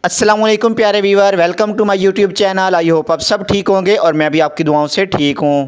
अस्सलाम वालेकुम प्यारे viewer, welcome to my YouTube channel. I hope आप सब ठीक होंगे और मैं भी आपकी दुआओं से ठीक हूँ।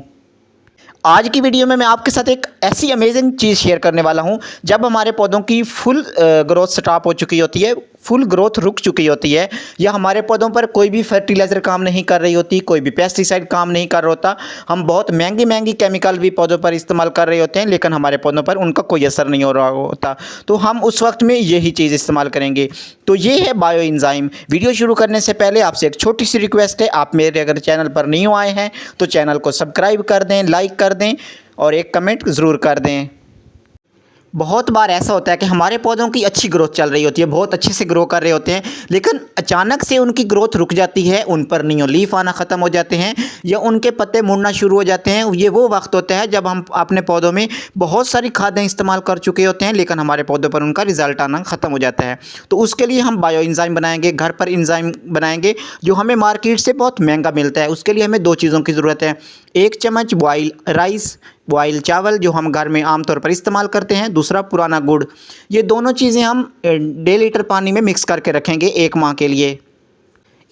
आज की वीडियो में मैं आपके साथ एक ऐसी अमेजिंग चीज़ शेयर करने वाला हूँ। जब हमारे पौधों की फुल ग्रोथ स्टॉप हो चुकी होती है, फुल ग्रोथ रुक चुकी होती है, या हमारे पौधों पर कोई भी फर्टिलाइज़र काम नहीं कर रही होती, कोई भी पेस्टिसाइड काम नहीं कर रहा होता, हम बहुत महंगी महंगी केमिकल भी पौधों पर इस्तेमाल कर रहे होते हैं, लेकिन हमारे पौधों पर उनका कोई असर नहीं हो रहा होता, तो हम उस वक्त में यही चीज़ इस्तेमाल करेंगे। तो ये है बायो एंजाइम। वीडियो शुरू करने से पहले आपसे एक छोटी सी रिक्वेस्ट है, आप मेरे अगर चैनल पर न्यू आए हैं तो चैनल को सब्सक्राइब कर दें, लाइक कर दें और एक कमेंट ज़रूर कर दें। बहुत बार ऐसा होता है कि हमारे पौधों की अच्छी ग्रोथ चल रही होती है, बहुत अच्छे से ग्रो कर रहे होते हैं, लेकिन अचानक से उनकी ग्रोथ रुक जाती है, उन पर न्यू लीफ आना ख़त्म हो जाते हैं या उनके पत्ते मुड़ना शुरू हो जाते हैं। ये वो वक्त होता है जब हम अपने पौधों में बहुत सारी खादें इस्तेमाल कर चुके होते हैं, लेकिन हमारे पौधों पर उनका रिजल्ट आना ख़त्म हो जाता है। तो उसके लिए हम बायो एंजाइम बनाएंगे, घर पर एंजाइम बनाएंगे जो हमें मार्केट से बहुत महंगा मिलता है। उसके लिए हमें दो चीज़ों की ज़रूरत है। 1 चम्मच बॉयल राइस, बॉयल चावल जो हम घर में आमतौर पर इस्तेमाल करते हैं, दूसरा पुराना गुड़। ये दोनों चीज़ें हम 1.5 लीटर पानी में मिक्स करके रखेंगे 1 माह के लिए।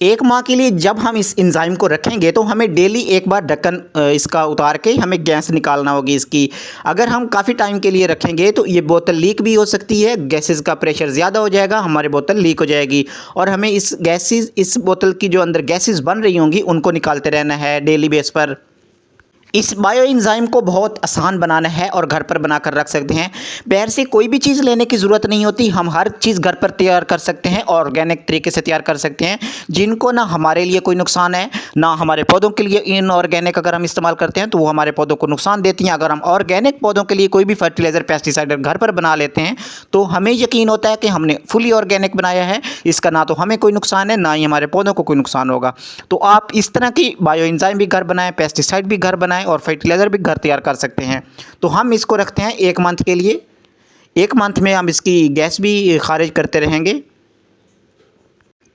1 माह के लिए जब हम इस एंजाइम को रखेंगे तो हमें डेली एक बार ढक्कन इसका उतार के हमें गैस निकालना होगी इसकी। अगर हम काफ़ी टाइम के लिए रखेंगे तो ये बोतल लीक भी हो सकती है, गैसेस का प्रेशर ज़्यादा हो जाएगा, हमारी बोतल लीक हो जाएगी और हमें इस बोतल की जो अंदर गैसेस बन रही होंगी उनको निकालते रहना है डेली बेस पर। इस बायो एंजाइम को बहुत आसान बनाना है और घर पर बनाकर रख सकते हैं। बाहर से कोई भी चीज़ लेने की ज़रूरत नहीं होती, हम हर चीज़ घर पर तैयार कर सकते हैं, ऑर्गेनिक तरीके से तैयार कर सकते हैं, जिनको ना हमारे लिए कोई नुकसान है ना हमारे पौधों के लिए। इनऑर्गेनिक अगर हम इस्तेमाल करते हैं तो वो हमारे पौधों को नुकसान देती हैं। अगर हम ऑर्गेनिक पौधों के लिए कोई भी फर्टिलाइज़र पेस्टिसाइड घर पर बना लेते हैं तो हमें यकीन होता है कि हमने फुली ऑर्गेनिक बनाया है, इसका ना तो हमें कोई नुकसान है ना ही हमारे पौधों को कोई नुकसान होगा। तो आप इस तरह की बायो एंजाइम भी घर बनाएं, पेस्टिसाइड भी घर बनाएं और फर्टिलाइज़र भी घर तैयार कर सकते हैं। तो हम इसको रखते हैं 1 मंथ के लिए। 1 मंथ में हम इसकी गैस भी खारिज करते रहेंगे।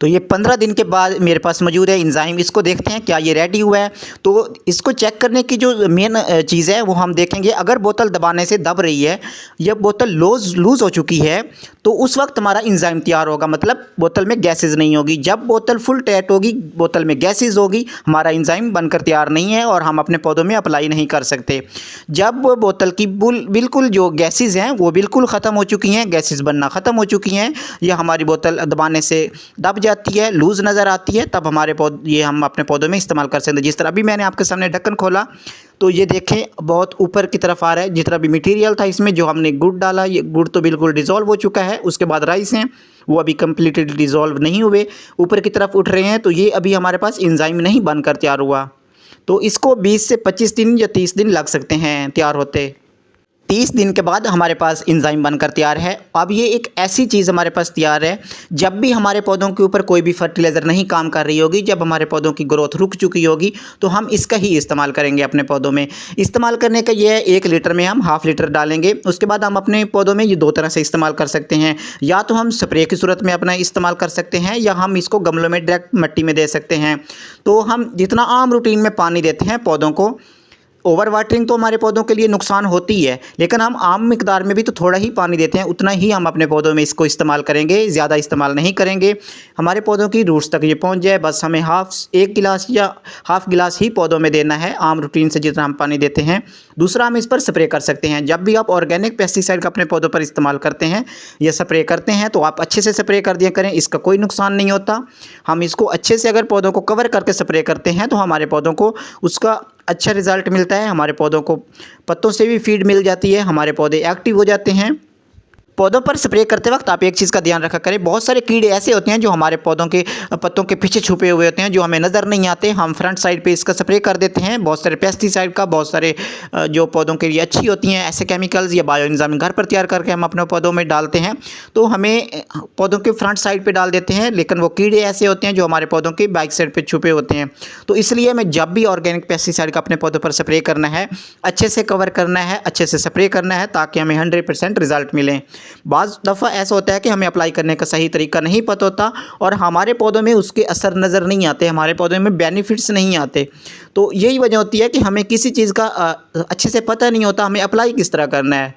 तो ये 15 दिन के बाद मेरे पास मौजूद है एंजाइम। इसको देखते हैं क्या ये रेडी हुआ है। तो इसको चेक करने की जो मेन चीज़ है वो हम देखेंगे, अगर बोतल दबाने से दब रही है या बोतल लूज़ हो चुकी है तो उस वक्त हमारा एंजाइम तैयार होगा, मतलब बोतल में गैसेज नहीं होगी। जब बोतल फुल टाइट होगी, बोतल में गैसेज होगी, हमारा एंजाइम बनकर तैयार नहीं है और हम अपने पौधों में अप्लाई नहीं कर सकते। जब बोतल की बिल्कुल जो गैसेज हैं वो बिल्कुल ख़त्म हो चुकी हैं, गैसेज बनना ख़त्म हो चुकी हैं या हमारी बोतल दबाने से दब जाती है, लूज़ नज़र आती है, तब हमारे ये हम अपने पौधों में इस्तेमाल कर सकते हैं। जिस तरह अभी मैंने आपके सामने ढक्कन खोला तो ये देखें बहुत ऊपर की तरफ आ रहा है। जितना भी मटेरियल था इसमें जो हमने गुड़ डाला, ये गुड़ तो बिल्कुल डिज़ोल्व हो चुका है। उसके बाद राइस हैं वो अभी कम्प्लीटली डिज़ोल्व नहीं हुए, ऊपर की तरफ उठ रहे हैं, तो ये अभी हमारे पास एंजाइम नहीं बनकर तैयार हुआ। तो इसको 20 से 25 दिन या 30 दिन लग सकते हैं तैयार होते। 30 दिन के बाद हमारे पास एंजाइम बनकर तैयार है। अब ये एक ऐसी चीज़ हमारे पास तैयार है, जब भी हमारे पौधों के ऊपर कोई भी फर्टिलाइज़र नहीं काम कर रही होगी, जब हमारे पौधों की ग्रोथ रुक चुकी होगी, तो हम इसका ही इस्तेमाल करेंगे अपने पौधों में। इस्तेमाल करने का ये है, 1 लीटर में हम ½ लीटर डालेंगे। उसके बाद हम अपने पौधों में ये 2 तरह से इस्तेमाल कर सकते हैं, या तो हम स्प्रे की सूरत में अपना इस्तेमाल कर सकते हैं या हम इसको गमलों में डायरेक्ट मिट्टी में दे सकते हैं। तो हम जितना आम रूटीन में पानी देते हैं पौधों को, ओवर वाटरिंग तो हमारे पौधों के लिए नुकसान होती है, लेकिन हम आम मिकदार में भी तो थोड़ा ही पानी देते हैं, उतना ही हम अपने पौधों में इसको इस्तेमाल करेंगे, ज़्यादा इस्तेमाल नहीं करेंगे। हमारे पौधों की रूट्स तक ये पहुंच जाए, बस हमें 1 गिलास या ½ गिलास ही पौधों में देना है आम रूटीन से जितना हम पानी देते हैं। दूसरा, हम इस पर स्प्रे कर सकते हैं। जब भी आप ऑर्गेनिक पेस्टिसाइड का अपने पौधों पर इस्तेमाल करते हैं या स्प्रे करते हैं तो आप अच्छे से स्प्रे कर दिया करें, इसका कोई नुकसान नहीं होता। हम इसको अच्छे से अगर पौधों को कवर करके स्प्रे करते हैं तो हमारे पौधों को उसका अच्छा रिज़ल्ट मिलता है। हमारे पौधों को पत्तों से भी फीड मिल जाती है, हमारे पौधे एक्टिव हो जाते हैं। पौधों पर स्प्रे करते वक्त आप एक चीज़ का ध्यान रखा करें, बहुत सारे कीड़े ऐसे होते हैं जो हमारे पौधों के पत्तों के पीछे छुपे हुए होते हैं, जो हमें नज़र नहीं आते। हम फ्रंट साइड पे इसका स्प्रे कर देते हैं। बहुत सारे पेस्टिसाइड का, बहुत सारे जो पौधों के लिए अच्छी होती हैं ऐसे केमिकल्स या बायो एंजाइम घर पर तैयार करके हम अपने पौधों में डालते हैं, तो हमें पौधों के फ्रंट साइड पर डाल देते हैं, लेकिन वो कीड़े ऐसे होते हैं जो हमारे पौधों के बैक साइड पर छुपे होते हैं। तो इसलिए हमें जब भी ऑर्गेनिक पेस्टिसाइड का अपने पौधों पर स्प्रे करना है, अच्छे से कवर करना है, अच्छे से स्प्रे करना है, ताकि हमें 100% रिजल्ट मिले। बाज़ दफ़ा ऐसा होता है कि हमें अप्लाई करने का सही तरीका नहीं पता होता और हमारे पौधों में उसके असर नज़र नहीं आते, हमारे पौधों में बेनिफिट्स नहीं आते। तो यही वजह होती है कि हमें किसी चीज़ का अच्छे से पता नहीं होता, हमें अप्लाई किस तरह करना है।